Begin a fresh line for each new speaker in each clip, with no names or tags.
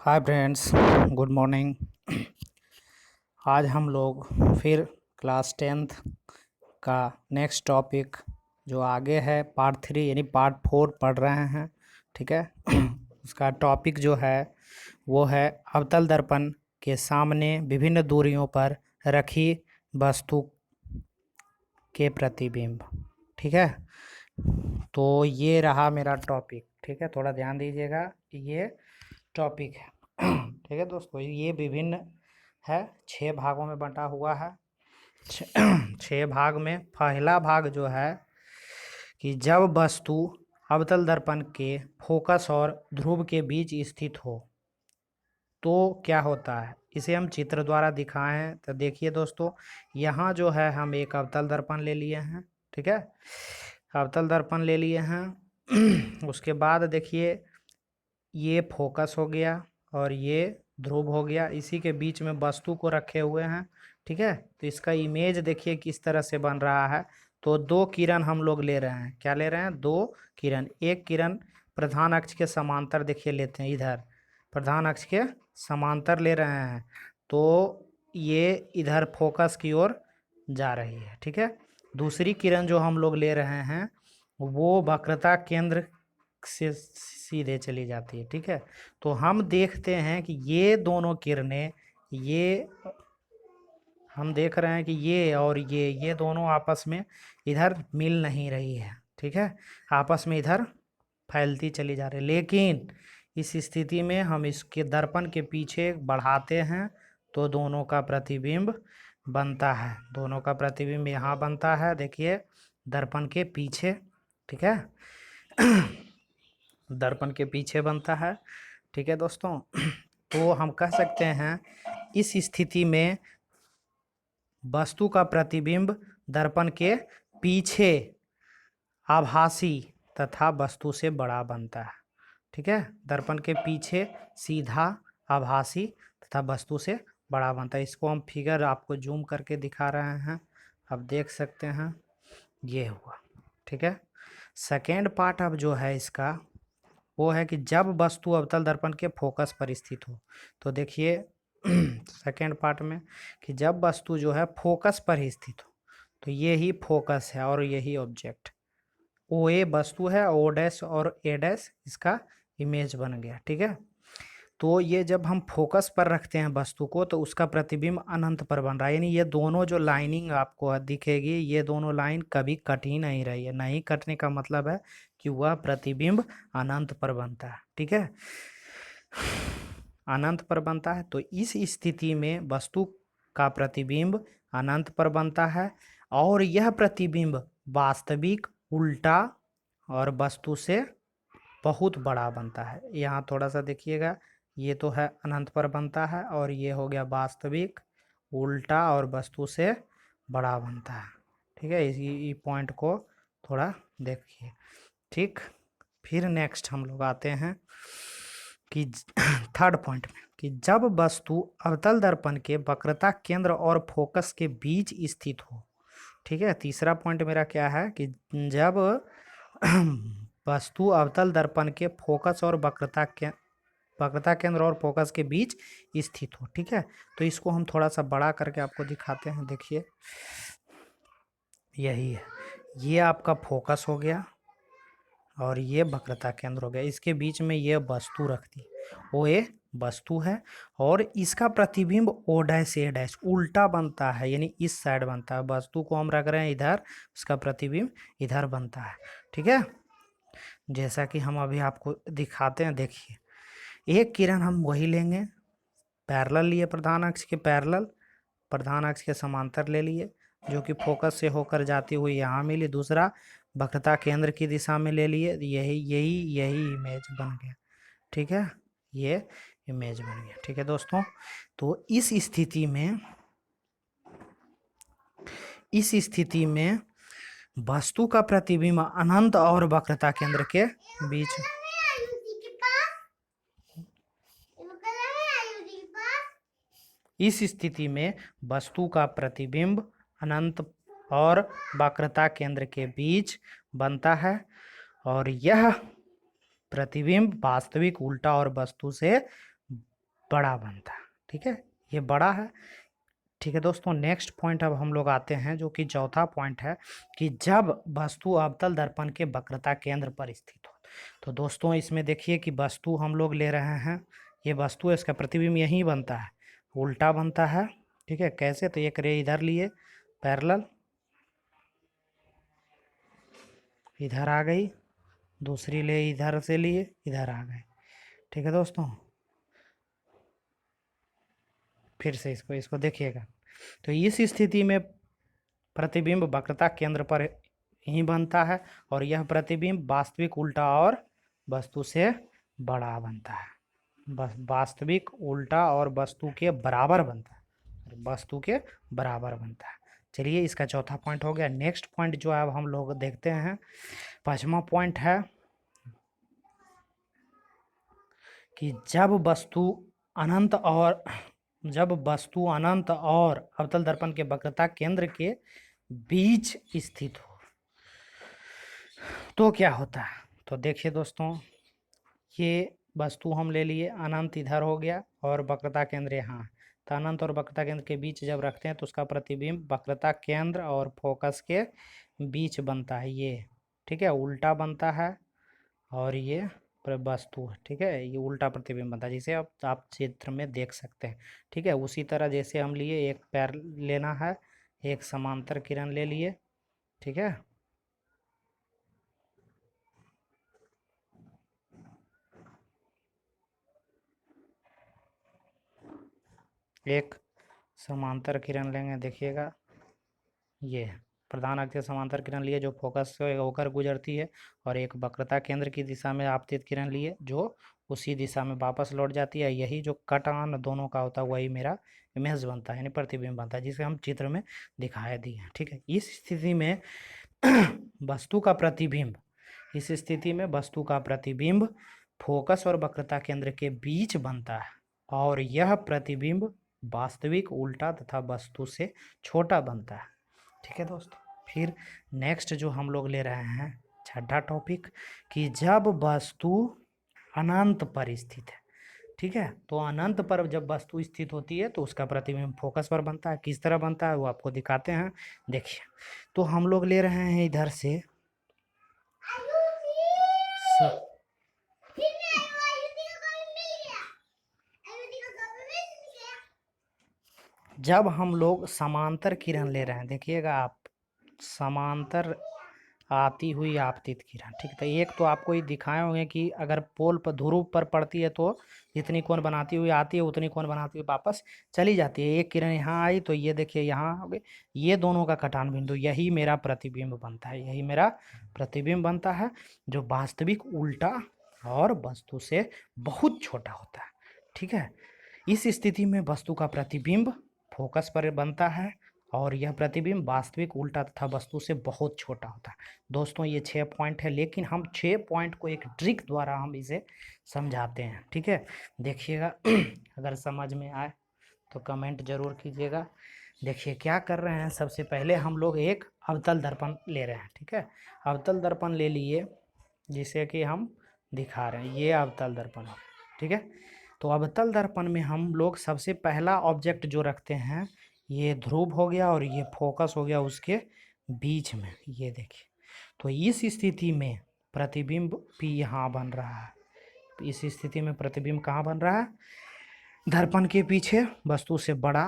Hi friends, good morning. आज हम लोग फिर क्लास 10th का नेक्स्ट टॉपिक जो आगे है पार्ट 3 यानी पार्ट 4 पढ़ रहे हैं। ठीक है। उसका टॉपिक जो है वो है अवतल दर्पण के सामने विभिन्न दूरियों पर रखी वस्तु के प्रतिबिंब। ठीक है। तो ये रहा मेरा टॉपिक। ठीक है, थोड़ा ध्यान दीजिएगा, ये टॉपिक है। ठीक है दोस्तों, ये विभिन्न है, 6 भागों में बंटा हुआ है। 6 भाग में पहला भाग जो है कि जब वस्तु अवतल दर्पण के फोकस और ध्रुव के बीच स्थित हो तो क्या होता है, इसे हम चित्र द्वारा दिखाए हैं। तो देखिए दोस्तों, यहाँ जो है हम एक अवतल दर्पण ले लिए हैं। ठीक है, अवतल दर्पण ले लिए हैं। उसके बाद देखिए, ये फोकस हो गया और ये ध्रुव हो गया, इसी के बीच में वस्तु को रखे हुए हैं। ठीक है, तो इसका इमेज देखिए किस तरह से बन रहा है। तो 2 किरण हम लोग ले रहे हैं। क्या ले रहे हैं? 2 किरण। एक किरण प्रधान अक्ष के समांतर देखिए लेते हैं, इधर प्रधान अक्ष के समांतर ले रहे हैं, तो ये इधर फोकस की ओर जा रही है। ठीक है, दूसरी किरण जो हम लोग ले रहे हैं वो वक्रता केंद्र से सीधे चली जाती है। ठीक है, तो हम देखते हैं कि ये दोनों किरणें, ये हम देख रहे हैं कि ये और ये दोनों आपस में इधर मिल नहीं रही है। ठीक है, आपस में इधर फैलती चली जा रही है। लेकिन इस स्थिति में हम इसके दर्पण के पीछे बढ़ाते हैं तो दोनों का प्रतिबिंब बनता है। दोनों का प्रतिबिंब यहाँ बनता है, देखिए दर्पण के पीछे। ठीक है, दर्पण के पीछे बनता है। ठीक है दोस्तों, तो हम कह सकते हैं इस स्थिति में वस्तु का प्रतिबिंब दर्पण के पीछे आभासी तथा वस्तु से बड़ा बनता है। ठीक है, दर्पण के पीछे सीधा आभासी तथा वस्तु से बड़ा बनता है। इसको हम फिगर आपको जूम करके दिखा रहे हैं, आप देख सकते हैं, ये हुआ। ठीक है, सेकेंड पार्ट अब जो है इसका वो है कि जब वस्तु अवतल दर्पण के फोकस पर स्थित हो। तो देखिए सेकेंड पार्ट में कि जब वस्तु जो है फोकस पर ही स्थित हो, तो ये ही फोकस है और यही ऑब्जेक्ट। ओ ए वस्तु है, ओ डैश और ए डैश इसका इमेज बन गया। ठीक है, तो ये जब हम फोकस पर रखते हैं वस्तु को तो उसका प्रतिबिंब अनंत पर बन रहा है। यानी ये दोनों जो लाइनिंग आपको दिखेगी, ये दोनों लाइन कभी कट ही नहीं रही है। नहीं कटने का मतलब है कि वह प्रतिबिंब अनंत पर बनता है। ठीक है, अनंत पर बनता है। तो इस स्थिति में वस्तु का प्रतिबिंब अनंत पर बनता है और यह प्रतिबिंब वास्तविक, उल्टा और वस्तु से बहुत बड़ा बनता है। यहाँ थोड़ा सा देखिएगा, ये तो है अनंत पर बनता है और ये हो गया वास्तविक, उल्टा और वस्तु से बड़ा बनता है। ठीक है, इसी पॉइंट को थोड़ा देखिए। ठीक, फिर नेक्स्ट हम लोग आते हैं कि थर्ड पॉइंट में कि जब वस्तु अवतल दर्पण के वक्रता केंद्र और फोकस के बीच स्थित हो। ठीक है, तीसरा पॉइंट मेरा क्या है कि जब वस्तु अवतल दर्पण के फोकस और वक्रता केंद्र और फोकस के बीच स्थित हो। ठीक है, तो इसको हम थोड़ा सा बड़ा करके आपको दिखाते हैं। देखिए, यही है, ये आपका फोकस हो गया और ये वक्रता केंद्र हो गया। इसके बीच में ये वस्तु रख दी, वो ए वस्तु है और इसका प्रतिबिंब ओ डैश ए डैश उल्टा बनता है, यानी इस साइड बनता है। वस्तु को हम रख रहे हैं इधर, उसका प्रतिबिंब इधर बनता है। ठीक है, जैसा कि हम अभी आपको दिखाते हैं। देखिए, एक किरण हम वही लेंगे, पैरेलल लिए, प्रधान अक्ष के पैरेलल, प्रधान अक्ष के समांतर ले लिए, जो कि फोकस से होकर जाती हुई यहाँ मिली। दूसरा वक्रता केंद्र की दिशा में ले लिए, यही यही यही इमेज बन गया। ठीक है, ये इमेज बन गया। ठीक है दोस्तों, तो इस स्थिति में वस्तु का प्रतिबिंब अनंत और वक्रता केंद्र के बीच, इस स्थिति में वस्तु का प्रतिबिंब अनंत और वक्रता केंद्र के बीच बनता है और यह प्रतिबिंब वास्तविक, उल्टा और वस्तु से बड़ा बनता है। ठीक है, ये बड़ा है। ठीक है दोस्तों, नेक्स्ट पॉइंट अब हम लोग आते हैं, जो कि चौथा पॉइंट है कि जब वस्तु अवतल दर्पण के वक्रता केंद्र पर स्थित हो। तो दोस्तों इसमें देखिए कि वस्तु हम लोग ले रहे हैं, ये वस्तु है, इसका प्रतिबिंब यहीं बनता है, उल्टा बनता है। ठीक है, कैसे? तो एक रे इधर लिए पैरेलल, इधर आ गई, दूसरी ले इधर से लिए इधर आ गए। ठीक है दोस्तों, फिर से इसको इसको देखिएगा। तो इस स्थिति में प्रतिबिंब वक्रता केंद्र पर ही बनता है और यह प्रतिबिंब वास्तविक उल्टा और वस्तु से बड़ा बनता है। बस वास्तविक उल्टा और वस्तु के बराबर बनता है, वस्तु के बराबर बनता है। चलिए, इसका चौथा पॉइंट हो गया। नेक्स्ट पॉइंट जो है अब हम लोग देखते हैं, पांचवा पॉइंट है कि जब वस्तु अनंत और अवतल दर्पण के वक्रता केंद्र के बीच स्थित हो तो क्या होता है। तो देखिए दोस्तों, ये वस्तु हम ले लिए, अनंत इधर हो गया और वक्रता केंद्र यहाँ। तो अनंत और वक्रता केंद्र के बीच जब रखते हैं तो उसका प्रतिबिंब वक्रता केंद्र और फोकस के बीच बनता है, ये। ठीक है, उल्टा बनता है और ये वस्तु है। ठीक है, ये उल्टा प्रतिबिंब बनता है, जिसे आप चित्र में देख सकते हैं। ठीक है, उसी तरह जैसे हम लिए, एक पैर लेना है, एक समांतर किरण ले लिए। ठीक है, एक समांतर किरण लेंगे, देखिएगा, ये प्रधान अक्ष से समांतर किरण लिए जो फोकस से होकर गुजरती है, और एक वक्रता केंद्र की दिशा में आपतित किरण लिए जो उसी दिशा में वापस लौट जाती है। यही जो कट ऑन दोनों का होता है वही मेरा इमेज बनता है, यानी प्रतिबिंब बनता है, जिसे हम चित्र में दिखाए दिए हैं। ठीक है, इस स्थिति में वस्तु का प्रतिबिंब इस स्थिति में वस्तु का प्रतिबिंब फोकस और वक्रता केंद्र के बीच बनता है और यह प्रतिबिंब वास्तविक उल्टा तथा वस्तु से छोटा बनता है। ठीक है दोस्तों, फिर नेक्स्ट जो हम लोग ले रहे हैं, छठा टॉपिक, कि जब वस्तु अनंत पर स्थित है। ठीक है, तो अनंत पर जब वस्तु स्थित होती है तो उसका प्रतिबिंब फोकस पर बनता है। किस तरह बनता है वो आपको दिखाते हैं, देखिए। तो हम लोग ले रहे हैं इधर से जब हम लोग समांतर किरण ले रहे हैं, देखिएगा आप, समांतर आती हुई आपतित किरण। ठीक है, तो एक तो आपको ये दिखाए होंगे कि अगर पोल पर ध्रुव पर पड़ती है तो जितनी कोण बनाती हुई आती है उतनी कोण बनाती हुई वापस चली जाती है। एक किरण यहाँ आई तो ये देखिए यहाँ हो गई, ये दोनों का कटान बिंदु, यही मेरा प्रतिबिंब बनता है, यही मेरा प्रतिबिंब बनता है, जो वास्तविक उल्टा और वस्तु से बहुत छोटा होता है। ठीक है, इस स्थिति में वस्तु का प्रतिबिंब फोकस पर बनता है और यह प्रतिबिंब वास्तविक उल्टा तथा वस्तु से बहुत छोटा होता है। दोस्तों ये 6 पॉइंट है, लेकिन हम 6 पॉइंट को एक ट्रिक द्वारा हम इसे समझाते हैं। ठीक है, देखिएगा, अगर समझ में आए तो कमेंट जरूर कीजिएगा। देखिए क्या कर रहे हैं, सबसे पहले हम लोग एक अवतल दर्पण ले रहे हैं। ठीक है, अवतल दर्पण ले लिए, जिसे कि हम दिखा रहे हैं, ये अवतल दर्पण है। ठीक है, तो अवतल दर्पण में हम लोग सबसे पहला ऑब्जेक्ट जो रखते हैं, ये ध्रुव हो गया और ये फोकस हो गया उसके बीच में, ये देखिए। तो इस स्थिति में प्रतिबिंब भी यहाँ बन रहा है। इस स्थिति में प्रतिबिंब कहाँ बन रहा है, दर्पण के पीछे वस्तु से बड़ा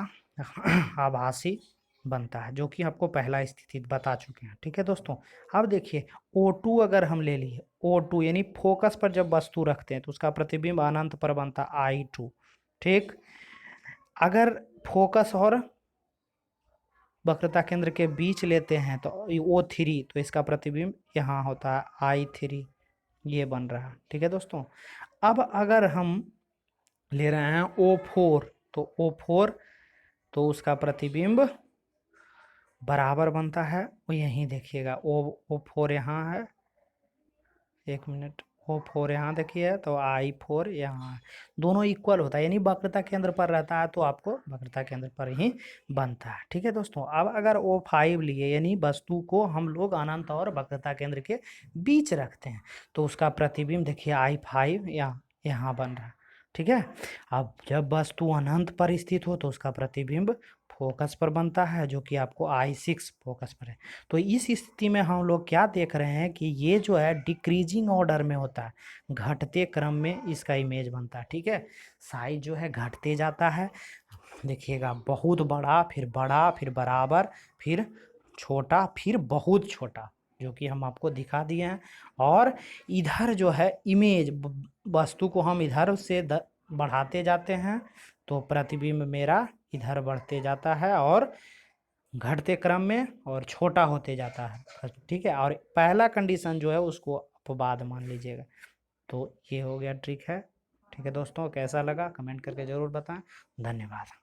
आभासी बनता है, जो कि आपको पहला स्थिति बता चुके हैं। ठीक है दोस्तों, अब देखिए O2 अगर हम ले लिए, O2 यानी फोकस पर जब वस्तु रखते हैं तो उसका प्रतिबिंब अनंत पर बनता है, I2। ठीक, अगर फोकस और वक्रता केंद्र के बीच लेते हैं तो O3, तो इसका प्रतिबिंब यहाँ होता है I3, ये बन रहा है। ठीक है दोस्तों, अब अगर हम ले रहे हैं O4, तो O4 तो उसका प्रतिबिंब बराबर बनता है, वो यहीं देखिएगा, O4 यहाँ है, एक मिनट, O4 यहाँ देखिए, तो I4 यहाँ है, दोनों इक्वल होता है, यानी वक्रता केंद्र पर रहता है तो आपको वक्रता केंद्र पर ही बनता है। ठीक है दोस्तों, अब अगर O5 लिए, यानी वस्तु को हम लोग अनंत और वक्रता केंद्र के बीच रखते हैं, तो उसका प्रतिबिंब देखिए I5 यहाँ बन रहा है, ठीक है। अब जब वस्तु अनंत पर स्थित हो तो उसका प्रतिबिंब फोकस पर बनता है, जो कि आपको I6 फोकस पर है। तो इस स्थिति में हम लोग क्या देख रहे हैं कि ये जो है डिक्रीजिंग ऑर्डर में होता है, घटते क्रम में इसका इमेज बनता है। ठीक है, साइज जो है घटते जाता है, देखिएगा, बहुत बड़ा, फिर बराबर, फिर छोटा, फिर बहुत छोटा, जो कि हम आपको दिखा दिए हैं। और इधर जो है इमेज, वस्तु को हम इधर से बढ़ाते जाते हैं तो प्रतिबिंब मेरा इधर बढ़ते जाता है और घटते क्रम में और छोटा होते जाता है। ठीक है, और पहला कंडीशन जो है उसको अपवाद मान लीजिएगा। तो ये हो गया ट्रिक है। ठीक है दोस्तों, कैसा लगा कमेंट करके ज़रूर बताएं। धन्यवाद।